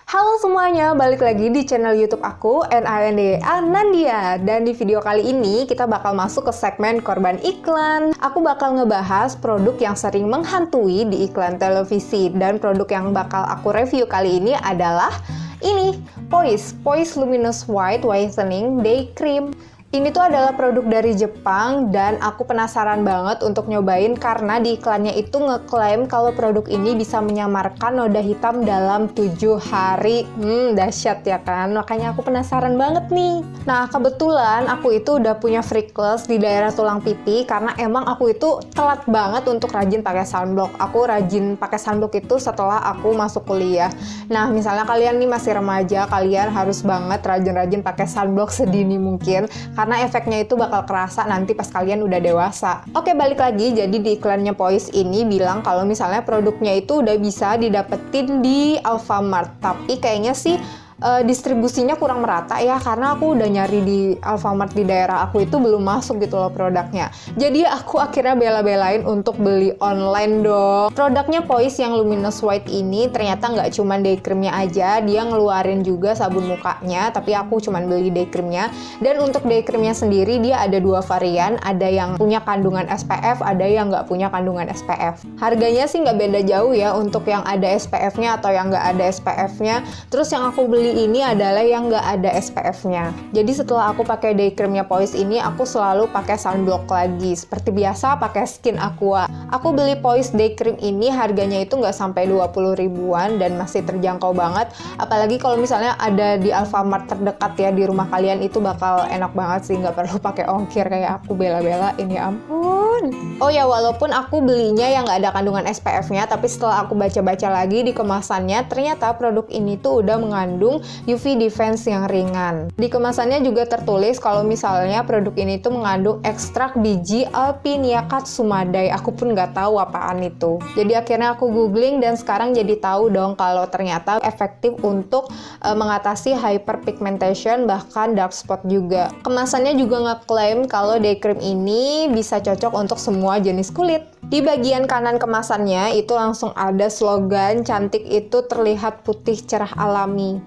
Halo semuanya, balik lagi di channel YouTube aku, Nandia. Dan di video kali ini kita bakal masuk ke segmen korban iklan. Aku bakal ngebahas produk yang sering menghantui di iklan televisi. Dan produk yang bakal aku review kali ini adalah ini, Poise Luminous White Whitening Day Cream. Ini tuh adalah produk dari Jepang dan aku penasaran banget untuk nyobain karena di iklannya itu ngeklaim kalau produk ini bisa menyamarkan noda hitam dalam 7 hari. Dahsyat ya kan? Makanya aku penasaran banget nih. Nah, kebetulan aku itu udah punya freckles di daerah tulang pipi karena emang aku itu telat banget untuk rajin pakai sunblock. Aku rajin pakai sunblock itu setelah aku masuk kuliah. Nah, misalnya kalian nih masih remaja, kalian harus banget rajin-rajin pakai sunblock sedini mungkin. Karena efeknya itu bakal kerasa nanti pas kalian udah dewasa. Oke, balik lagi. Jadi di iklannya Poise ini bilang kalau misalnya produknya itu udah bisa didapetin di Alfamart. Tapi kayaknya sih distribusinya kurang merata ya, karena aku udah nyari di Alfamart di daerah aku itu belum masuk gitu loh produknya. Jadi aku akhirnya bela-belain untuk beli online dong. Produknya Poise yang Luminous White ini ternyata nggak cuma day creamnya aja, dia ngeluarin juga sabun mukanya, tapi aku cuma beli day creamnya. Dan untuk day creamnya sendiri dia ada dua varian, ada yang punya kandungan SPF, ada yang nggak punya kandungan SPF. Harganya sih nggak beda jauh ya untuk yang ada SPF-nya atau yang nggak ada SPF-nya. Terus yang aku beli ini adalah yang nggak ada SPF-nya. Jadi setelah aku pakai day creamnya Poise ini, aku selalu pakai sunblock lagi. Seperti biasa pakai Skin Aqua. Aku beli Poise day cream ini harganya itu nggak sampai 20 ribuan dan masih terjangkau banget. Apalagi kalau misalnya ada di Alfamart terdekat ya di rumah kalian, itu bakal enak banget sih, nggak perlu pakai ongkir kayak aku bela-belain, ya ampun. Oh ya, walaupun aku belinya yang nggak ada kandungan SPF-nya, tapi setelah aku baca-baca lagi di kemasannya, ternyata produk ini tuh udah mengandung UV defense yang ringan. Di kemasannya juga tertulis kalau misalnya produk ini tuh mengandung ekstrak biji Alpinia Katsumadai. Aku pun nggak tahu apaan itu. Jadi akhirnya aku googling dan sekarang jadi tahu dong kalau ternyata efektif untuk mengatasi hyperpigmentation bahkan dark spot juga. Kemasannya juga ngeklaim kalau day cream ini bisa cocok untuk semua jenis kulit. Di bagian kanan kemasannya itu langsung ada slogan cantik itu terlihat putih cerah alami.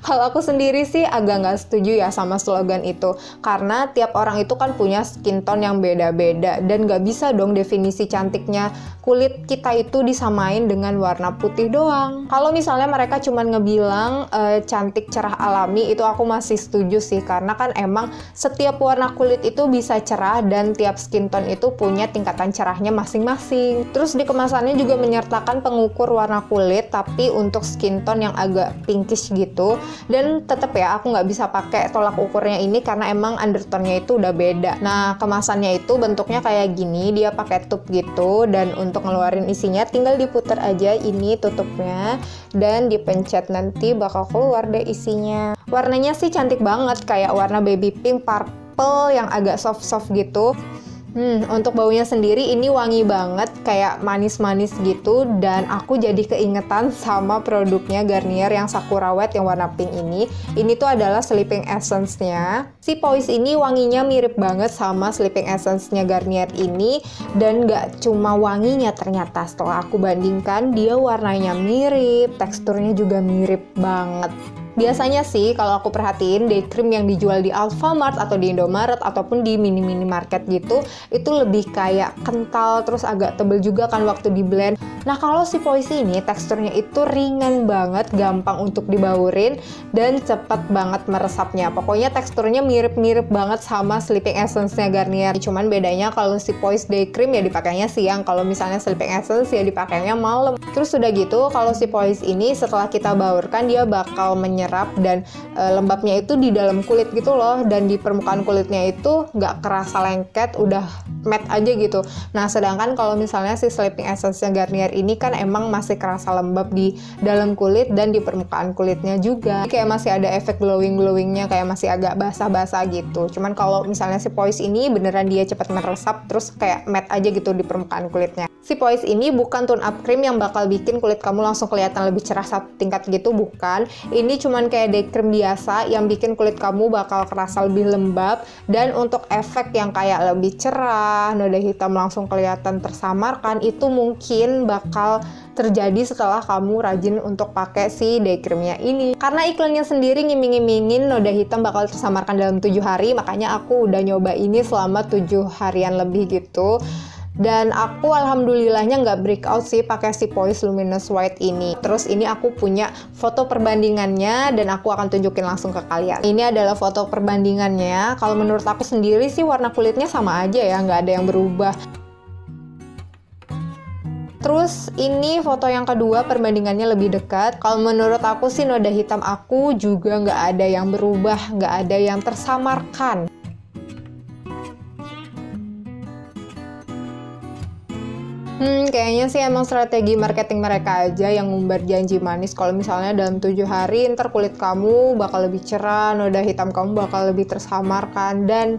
Kalau aku sendiri sih agak nggak setuju ya sama slogan itu, karena tiap orang itu kan punya skin tone yang beda-beda dan nggak bisa dong definisi cantiknya kulit kita itu disamain dengan warna putih doang. Kalau misalnya mereka cuma ngebilang cantik cerah alami, itu aku masih setuju sih, karena kan emang setiap warna kulit itu bisa cerah dan tiap skin tone itu punya tingkatan cerahnya masing-masing. Terus di kemasannya juga menyertakan pengukur warna kulit, tapi untuk skin tone yang agak pinkish gitu. Dan tetap ya aku nggak bisa pakai tolak ukurnya ini karena emang undertone-nya itu udah beda. Nah, kemasannya itu bentuknya kayak gini, dia pakai tube gitu, dan untuk ngeluarin isinya tinggal diputar aja ini tutupnya dan dipencet, nanti bakal keluar deh isinya. Warnanya sih cantik banget, kayak warna baby pink purple yang agak soft-soft gitu. Untuk baunya sendiri ini wangi banget, kayak manis-manis gitu, dan aku jadi keingetan sama produknya Garnier yang Sakura White yang warna pink ini. Ini tuh adalah sleeping essence-nya. Si Poise ini wanginya mirip banget sama sleeping essence-nya Garnier ini, dan gak cuma wanginya ternyata, setelah aku bandingkan dia warnanya mirip, teksturnya juga mirip banget. Biasanya sih kalau aku perhatiin day cream yang dijual di Alfamart atau di Indomaret ataupun di mini-mini market gitu, itu lebih kayak kental, terus agak tebel juga kan waktu di blend. Nah, kalau si Poise ini teksturnya itu ringan banget, gampang untuk dibaurin dan cepet banget meresapnya. Pokoknya teksturnya mirip-mirip banget sama sleeping essence-nya Garnier. Cuman bedanya kalau si Poise day cream ya dipakainya siang, kalau misalnya sleeping essence ya dipakainya malam. Terus udah gitu, kalau si Poise ini setelah kita baurkan dia bakal menyerap dan lembabnya itu di dalam kulit gitu loh, dan di permukaan kulitnya itu nggak kerasa lengket, udah matte aja gitu. Nah, sedangkan kalau misalnya si sleeping essence-nya Garnier ini kan emang masih kerasa lembab di dalam kulit dan di permukaan kulitnya juga. Kayak masih ada efek glowing-glowingnya, kayak masih agak basah-basah gitu. Cuman kalau misalnya si Poise ini beneran dia cepat meresap, terus kayak matte aja gitu di permukaan kulitnya. Si Poise ini bukan tone up cream yang bakal bikin kulit kamu langsung kelihatan lebih cerah satu tingkat gitu, bukan. Ini cuman kayak day cream biasa yang bikin kulit kamu bakal kerasa lebih lembab, dan untuk efek yang kayak lebih cerah, noda hitam langsung kelihatan tersamarkan, itu mungkin bakal terjadi setelah kamu rajin untuk pakai si day creamnya ini. Karena iklannya sendiri ngiming-ngimingin noda hitam bakal tersamarkan dalam 7 hari, makanya aku udah nyoba ini selama 7 harian lebih gitu. Dan aku alhamdulillahnya nggak breakout sih pakai si Poise Luminous White ini. Terus ini aku punya foto perbandingannya dan aku akan tunjukin langsung ke kalian. Ini adalah foto perbandingannya. Kalau menurut aku sendiri sih warna kulitnya sama aja ya, nggak ada yang berubah. Terus ini foto yang kedua, perbandingannya lebih dekat. Kalau menurut aku sih noda hitam aku juga nggak ada yang berubah, nggak ada yang tersamarkan. Kayaknya sih emang strategi marketing mereka aja yang ngumbar janji manis. Kalau misalnya dalam 7 hari ntar kulit kamu bakal lebih cerah, noda hitam kamu bakal lebih tersamarkan, dan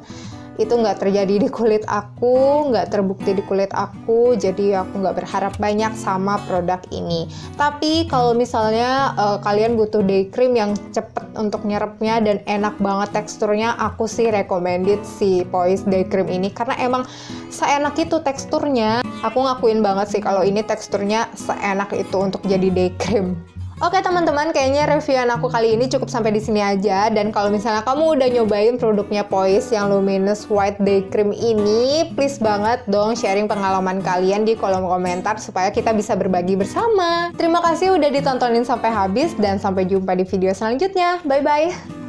itu nggak terjadi di kulit aku, nggak terbukti di kulit aku, jadi aku nggak berharap banyak sama produk ini. Tapi kalau misalnya kalian butuh day cream yang cepet untuk nyerapnya dan enak banget teksturnya, aku sih recommended si Poise day cream ini karena emang seenak itu teksturnya. Aku ngakuin banget sih kalau ini teksturnya seenak itu untuk jadi day cream. Oke teman-teman, kayaknya reviewan aku kali ini cukup sampai di sini aja. Dan kalau misalnya kamu udah nyobain produknya Poise yang Luminous White Day Cream ini, please banget dong sharing pengalaman kalian di kolom komentar supaya kita bisa berbagi bersama. Terima kasih udah ditontonin sampai habis dan sampai jumpa di video selanjutnya. Bye-bye!